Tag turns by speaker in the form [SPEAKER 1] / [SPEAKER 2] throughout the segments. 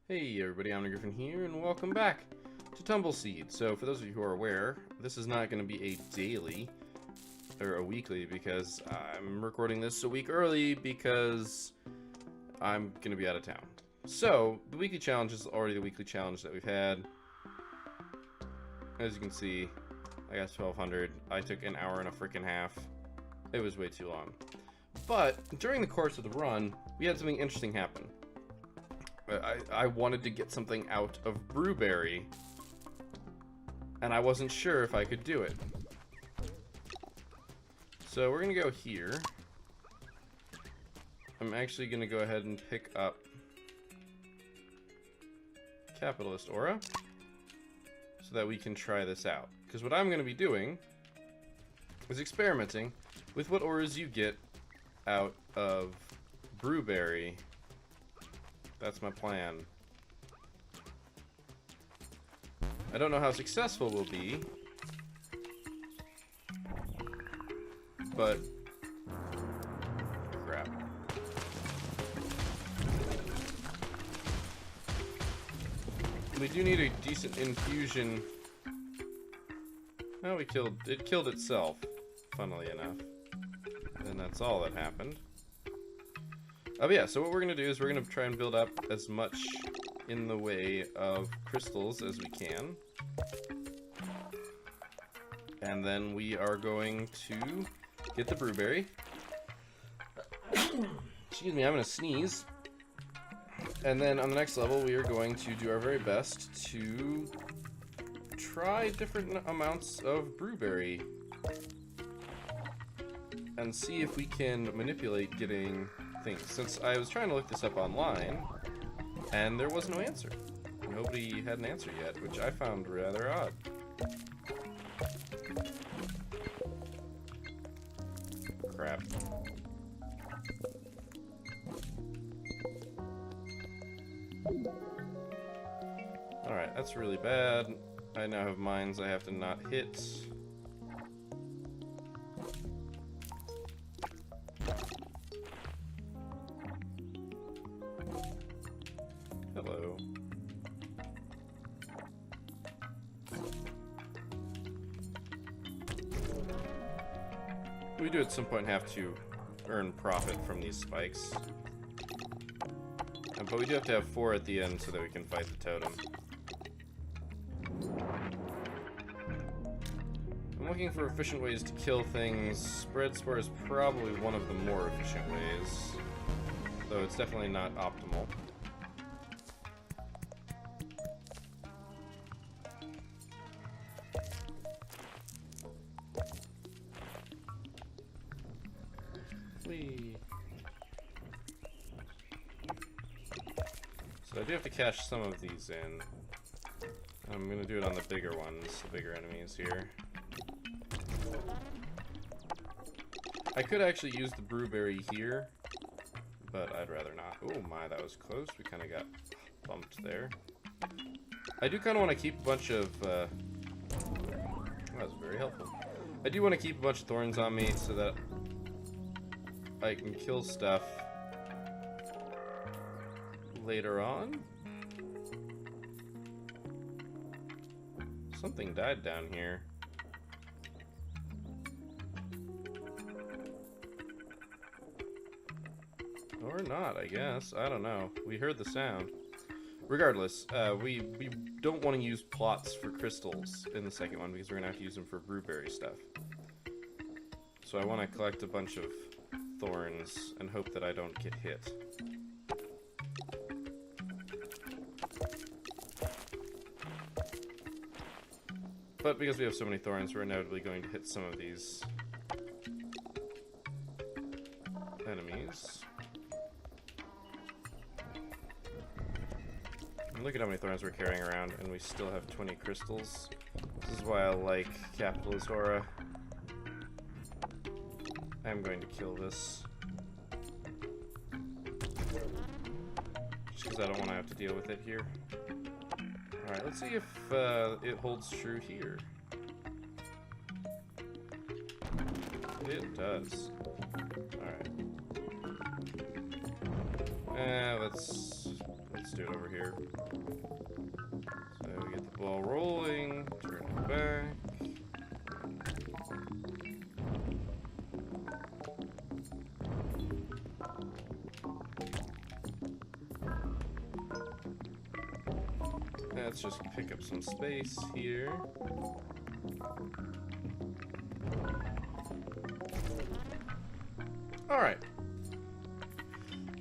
[SPEAKER 1] Hey everybody, I'm Griffin here, and welcome back to TumbleSeed. So for those of you who are aware, this is not going to be a daily, or a weekly, because I'm recording this a week early because I'm going to be out of town. So, the weekly challenge is already the weekly challenge that we've had. As you can see, I got 1200. I took an hour and a freaking half. It was way too long. But, during the course of the run, we had something interesting happen. I wanted to get something out of Brewberry, and I wasn't sure if I could do it. So we're going to go here. I'm actually going to go ahead and pick up Capitalist Aura so that we can try this out. Because what I'm going to be doing is experimenting with what auras you get out of Brewberry. That's my plan. I don't know how successful we'll be, but crap. We do need a decent infusion. Oh, it killed itself, funnily enough. And that's all that happened. But yeah, so what we're going to do is we're going to try and build up as much in the way of crystals as we can. And then we are going to get the Brewberry. Excuse me, I'm going to sneeze. And then on the next level, we are going to do our very best to try different amounts of Brewberry. And see if we can manipulate getting things. Since I was trying to look this up online, and there was no answer. Nobody had an answer yet, which I found rather odd. Crap. Alright, that's really bad. I now have mines I have to not hit. Hello. We do at some point have to earn profit from these spikes. But we do have to have 4 at the end so that we can fight the totem. I'm looking for efficient ways to kill things. Spread Spore is probably one of the more efficient ways, though it's definitely not optimal. So I do have to cache some of these in. I'm going to do it on the bigger ones, the bigger enemies here. I could actually use the Brewberry here, but I'd rather not. Oh my, that was close. We kind of got bumped there. I do kind of want to keep a bunch of... that was very helpful. I do want to keep a bunch of thorns on me so that I can kill stuff later on. Something died down here. Or not, I guess. I don't know. We heard the sound. Regardless, we don't want to use plots for crystals in the second one because we're going to have to use them for Brewberry stuff. So I want to collect a bunch of thorns and hope that I don't get hit. But because we have so many thorns, we're inevitably going to hit some of these enemies. And look at how many thorns we're carrying around, and we still have 20 crystals. This is why I like Capitalist Aura. I'm going to kill this. Just because I don't want to have to deal with it here. Alright, let's see if it holds true here. It does. Alright. Let's Let's do it over here. So we get the ball rolling, turn it back. Let's just pick up some space here. Alright.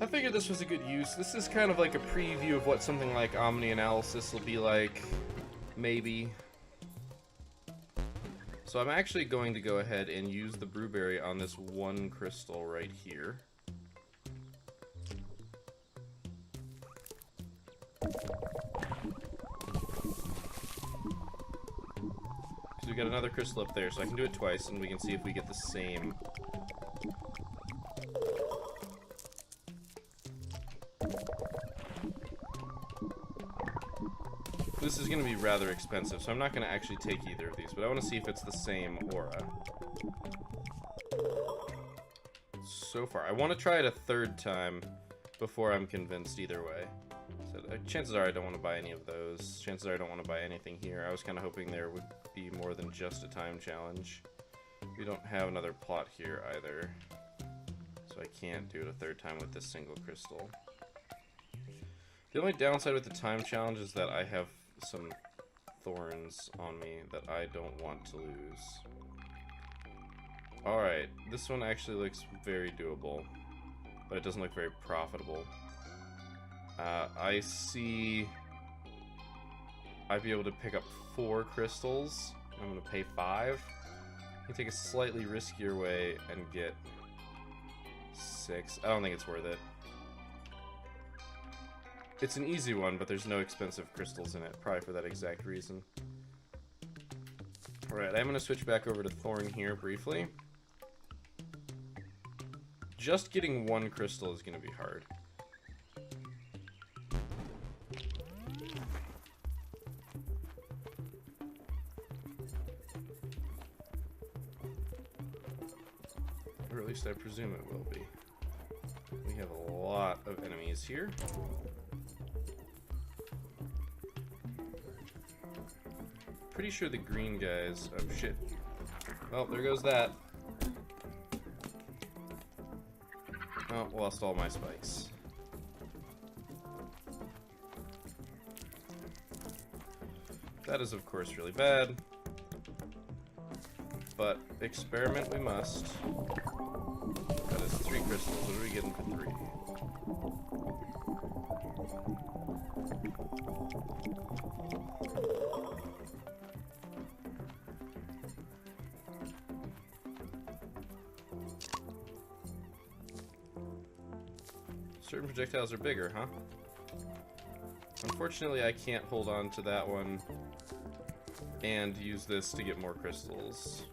[SPEAKER 1] I figured this was a good use. This is kind of like a preview of what something like Omni Analysis will be like. Maybe. So I'm actually going to go ahead and use the Brewberry on this one crystal right here. Because we got another crystal up there, so I can do it twice and we can see if we get the same. This is going to be rather expensive, so I'm not going to actually take either of these, but I want to see if it's the same aura. So far. I want to try it a third time before I'm convinced either way. So, chances are I don't want to buy any of those. Chances are I don't want to buy anything here. I was kind of hoping there would be more than just a time challenge. We don't have another plot here either, so I can't do it a third time with this single crystal. The only downside with the time challenge is that I have some thorns on me that I don't want to lose. Alright, this one actually looks very doable, but it doesn't look very profitable. I see I'd be able to pick up 4 crystals. I'm going to pay 5. I can take a slightly riskier way and get 6. I don't think it's worth it. It's an easy one, but there's no expensive crystals in it, probably for that exact reason. Alright, I'm going to switch back over to Thorn here briefly. Just getting 1 crystal is going to be hard. Or at least I presume it will be. We have a lot of enemies here. Pretty sure the green guys... Oh, shit. Well, there goes that. Oh, lost all my spikes. That is, of course, really bad. But experiment we must. That is 3 crystals. What are we getting for 3? Certain projectiles are bigger, huh? Unfortunately, I can't hold on to that one and use this to get more crystals.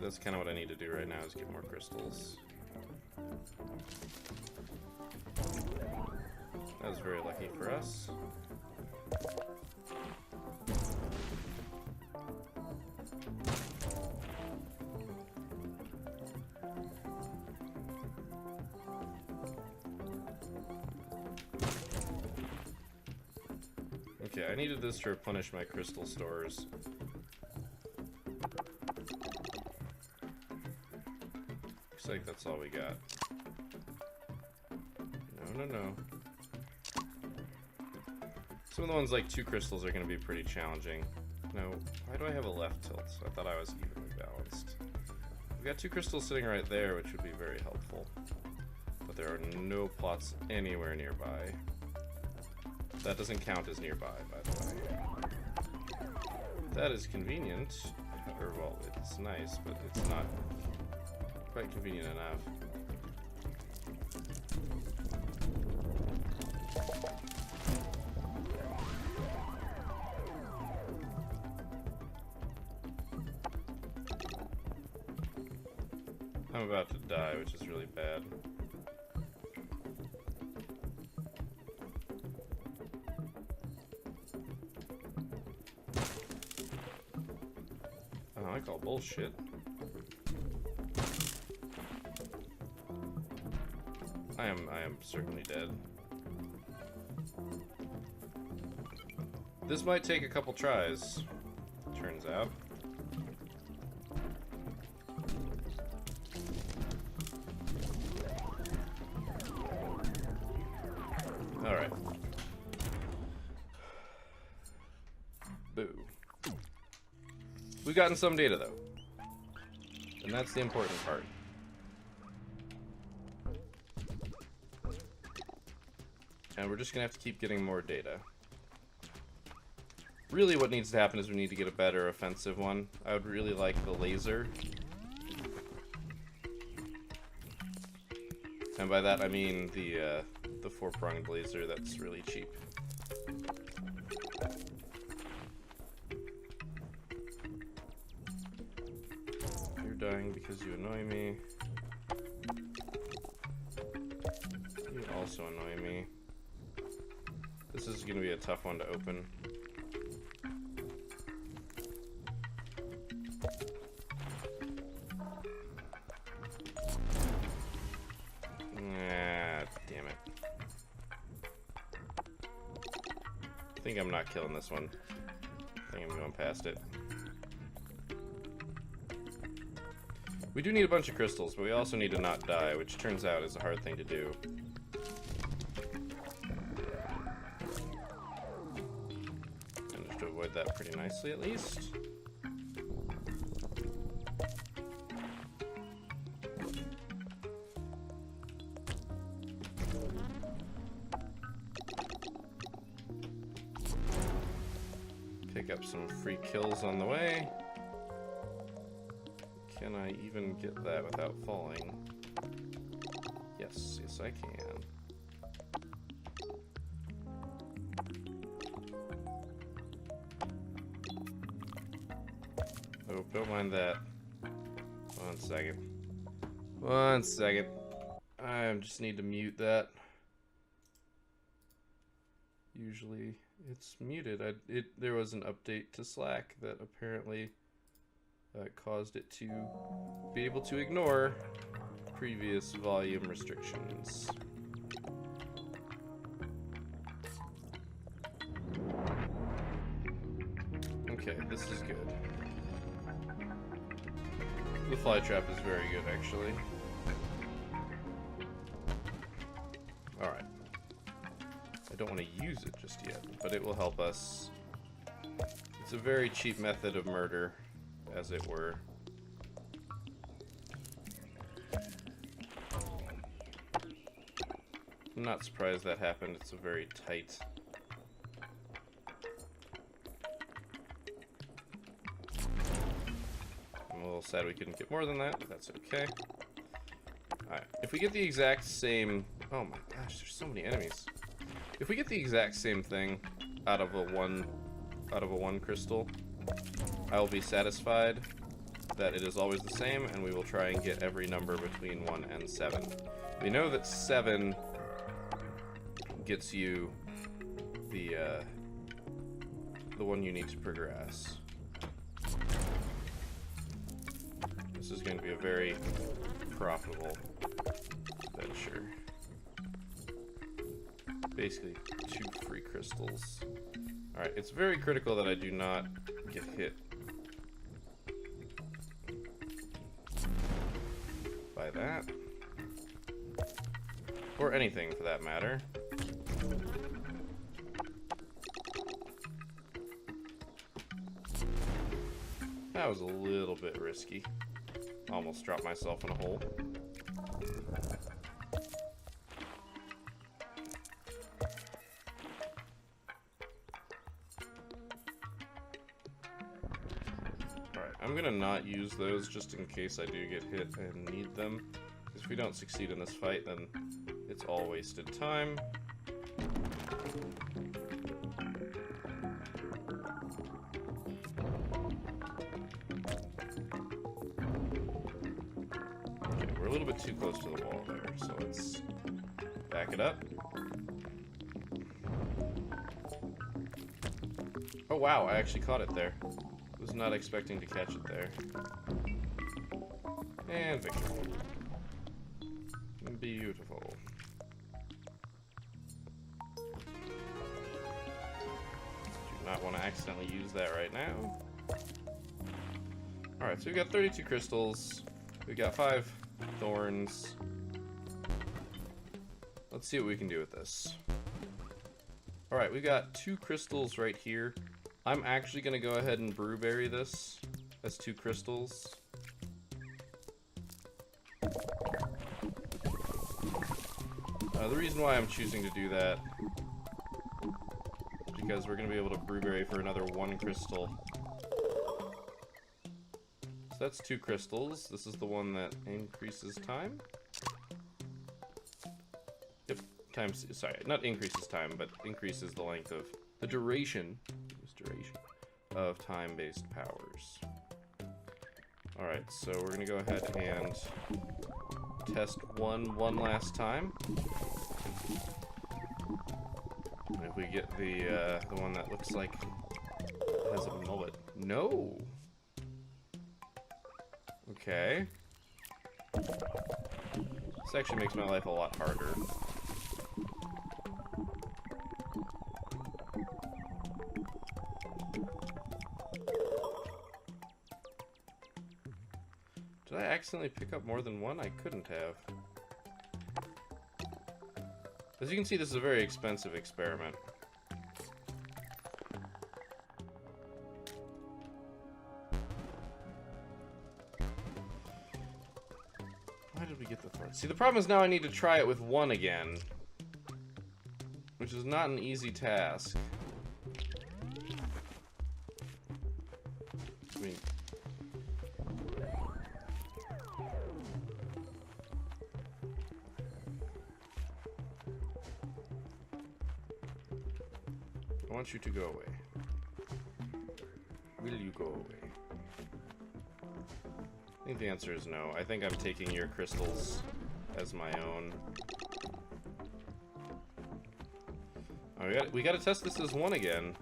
[SPEAKER 1] That's kind of what I need to do right now, is get more crystals. That was very lucky for us. Okay, I needed this to replenish my crystal stores. Looks like that's all we got. No. Some of the ones like 2 crystals are going to be pretty challenging. No, why do I have a left tilt? I thought I was evenly balanced. We've got 2 crystals sitting right there, which would be very helpful. But there are no plots anywhere nearby. That doesn't count as nearby, by the way. That is convenient. Or, well, it's nice, but it's not quite convenient enough. I'm about to die, which is really bad. Oh, I call bullshit. I am certainly dead. This might take a couple tries, turns out. Alright. Boo. We've gotten some data, though. And that's the important part. And we're just gonna have to keep getting more data. Really what needs to happen is we need to get a better offensive one. I would really like the laser. And by that I mean the four-pronged laser that's really cheap. You're dying because you annoy me. You also annoy me. This is going to be a tough one to open. Damn it. I think I'm not killing this one. I think I'm going past it. We do need a bunch of crystals, but we also need to not die, which turns out is a hard thing to do. Managed to avoid that pretty nicely, at least. Pick up some free kills on the way. Can I even get that without falling? Yes, yes I can. Oh, don't mind that. 1 second. 1 second. I just need to mute that. Usually it's muted. There was an update to Slack that apparently caused it to be able to ignore previous volume restrictions. Okay, this is good. The fly trap is very good, actually. Alright. I don't want to use it just yet, but it will help us. It's a very cheap method of murder, as it were. I'm not surprised that happened. It's a very tight... I'm a little sad we couldn't get more than that, but that's okay. Alright, if we get the exact same... Oh my gosh, there's so many enemies. If we get the exact same thing out of a one crystal, I will be satisfied that it is always the same, and we will try and get every number between 1 and 7. We know that 7 gets you the one you need to progress. This is going to be a very profitable venture. Basically 2 free crystals. Alright, it's very critical that I do not get hit by that. Or anything for that matter. That was a little bit risky. Almost dropped myself in a hole. I'm gonna not use those just in case I do get hit and need them. Because if we don't succeed in this fight, then it's all wasted time. Okay, we're a little bit too close to the wall there, so let's back it up. Oh wow, I actually caught it there. Was not expecting to catch it there. And victory. Beautiful. Do not want to accidentally use that right now. Alright, so we've got 32 crystals. We've got 5 thorns. Let's see what we can do with this. Alright, we've got 2 crystals right here. I'm actually going to go ahead and Brewberry this as 2 crystals. The reason why I'm choosing to do that is because we're going to be able to Brewberry for another 1 crystal. So that's 2 crystals. This is the one that increases time. Yep, sorry, not increases time, but increases the length of the duration of time-based powers. Alright, so we're going to go ahead and test one last time. And if we get the one that looks like it has a mullet. No! Okay. This actually makes my life a lot harder. Did I accidentally pick up more than one? I couldn't have. As you can see, this is a very expensive experiment. Why did we get the thorn? See, the problem is now I need to try it with 1 again, which is not an easy task. I mean, I want you to go away. Will you go away? I think the answer is no. I think I'm taking your crystals as my own. Oh, we gotta test this as 1 again.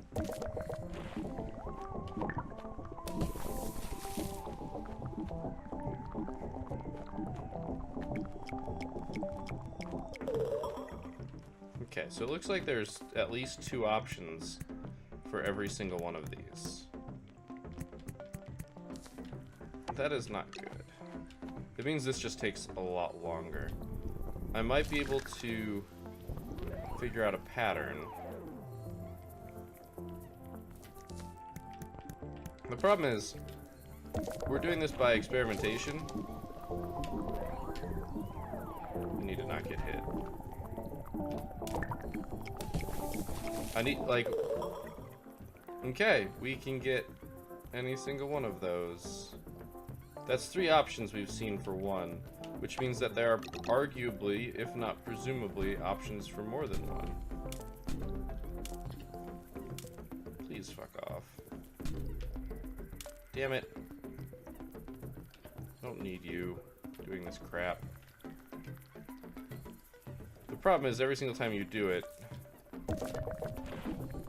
[SPEAKER 1] Okay, so it looks like there's at least 2 options for every single one of these. That is not good. It means this just takes a lot longer. I might be able to figure out a pattern. The problem is, we're doing this by experimentation. We need to not get hit. I need, like... Okay, we can get any single one of those. That's 3 options we've seen for 1, which means that there are arguably, if not presumably, options for more than 1. Please fuck off. Damn it. Don't need you doing this crap. The problem is, every single time you do it,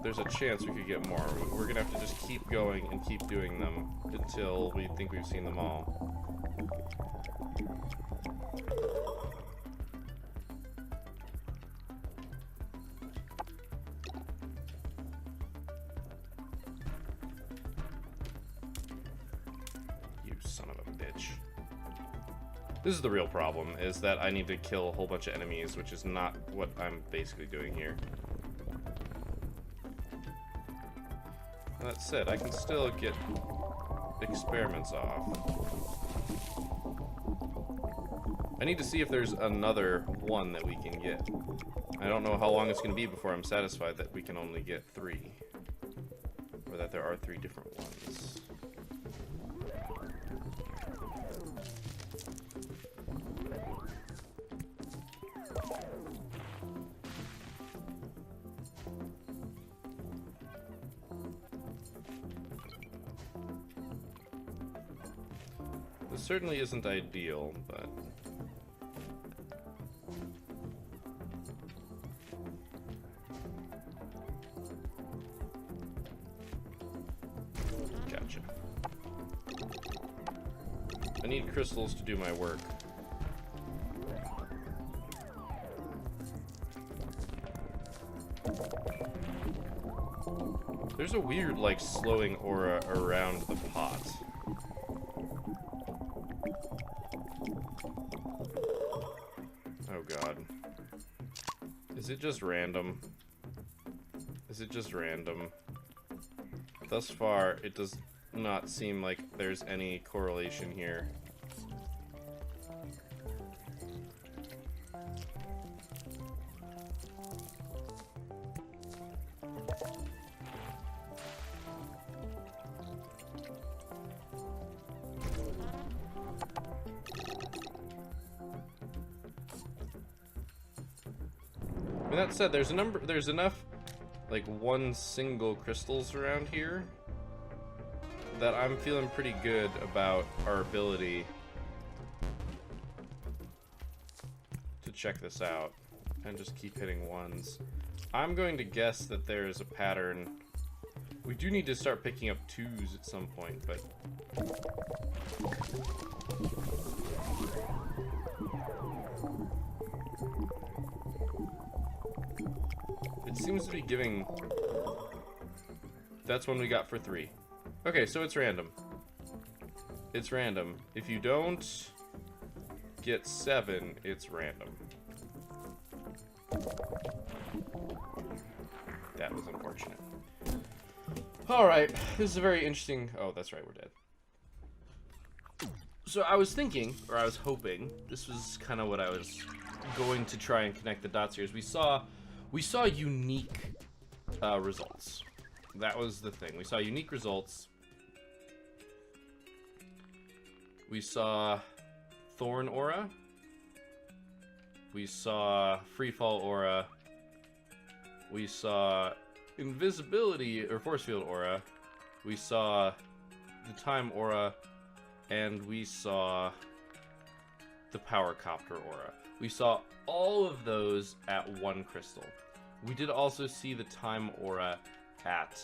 [SPEAKER 1] there's a chance we could get more. We're gonna have to just keep going and keep doing them until we think we've seen them all. You son of a bitch. This is the real problem, is that I need to kill a whole bunch of enemies, which is not what I'm basically doing here. That said, I can still get experiments off. I need to see if there's another one that we can get. I don't know how long it's going to be before I'm satisfied that we can only get 3. Or that there are 3 different ones. This certainly isn't ideal, but... Gotcha. I need crystals to do my work. There's a weird, like, slowing aura around the pot. Oh god. Is it just random? Is it just random? Thus far, it does not seem like there's any correlation here. I mean, that said, there's enough, like, one single crystals around here that I'm feeling pretty good about our ability to check this out and just keep hitting ones. I'm going to guess that there is a pattern. We do need to start picking up twos at some point, but it seems to be giving... That's one we got for 3. Okay, so it's random. It's random. If you don't get 7, it's random. That was unfortunate. Alright, this is a very interesting... Oh, that's right, we're dead. So I was thinking, or I was hoping, this was kind of what I was going to try and connect the dots here, is we saw unique results. That was the thing. We saw unique results. We saw Thorn Aura. We saw Freefall Aura. We saw Invisibility or Force Field Aura. We saw the Time Aura. And we saw the Power Copter Aura. We saw all of those at 1 crystal. We did also see the Time Aura at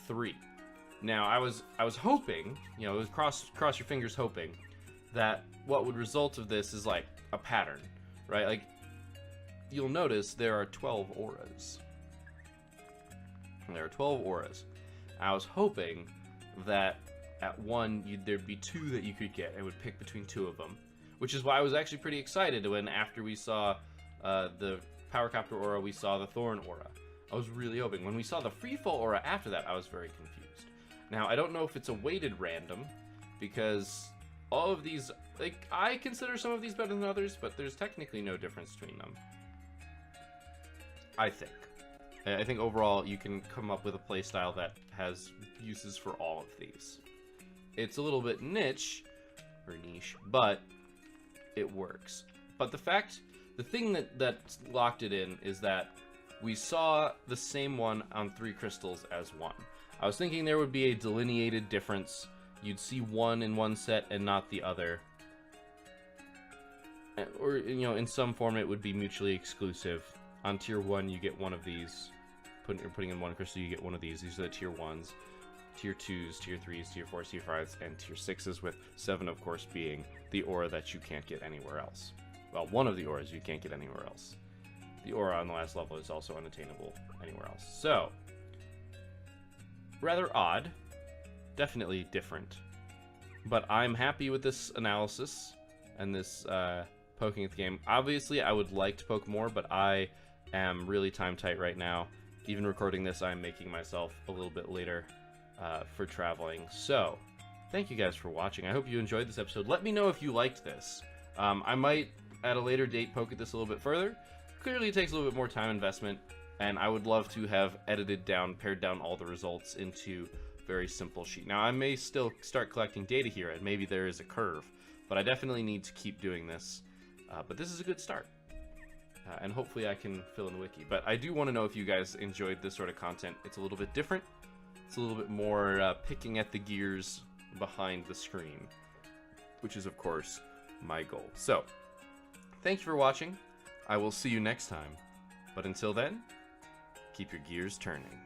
[SPEAKER 1] 3. Now, I was hoping, you know, it was cross your fingers hoping that what would result of this is like a pattern, right? Like, you'll notice there are 12 auras. There are 12 auras. I was hoping that at 1, there'd be 2 that you could get. I would pick between 2 of them, which is why I was actually pretty excited when after we saw the Power Copter Aura, we saw the Thorn Aura. I was really hoping. When we saw the Freefall Aura after that, I was very confused. Now, I don't know if it's a weighted random, because all of these, like, I consider some of these better than others, but there's technically no difference between them. I think. I think overall you can come up with a playstyle that has uses for all of these. It's a little bit niche, but it works. But the thing that locked it in is that we saw the same one on 3 crystals as 1. I was thinking there would be a delineated difference. You'd see 1 in one set and not the other. Or, you know, in some form it would be mutually exclusive. On tier 1 you get one of these. Putting in 1 crystal you get one of these. These are the tier 1s. Tier 2s, tier 3s, tier 4s, tier 5s, and tier 6s, with 7 of course being the aura that you can't get anywhere else. Well, one of the auras you can't get anywhere else. The aura on the last level is also unattainable anywhere else. So, rather odd. Definitely different. But I'm happy with this analysis and this poking at the game. Obviously, I would like to poke more, but I am really time tight right now. Even recording this, I'm making myself a little bit later for traveling. So, thank you guys for watching. I hope you enjoyed this episode. Let me know if you liked this. I might, at a later date, poke at this a little bit further. Clearly, it takes a little bit more time investment, and I would love to have edited down, pared down all the results into a very simple sheet. Now, I may still start collecting data here, and maybe there is a curve, but I definitely need to keep doing this. But this is a good start. And hopefully I can fill in the wiki. But I do want to know if you guys enjoyed this sort of content. It's a little bit different. It's a little bit more picking at the gears behind the screen, which is, of course, my goal. So, thank you for watching. I will see you next time. But until then, keep your gears turning.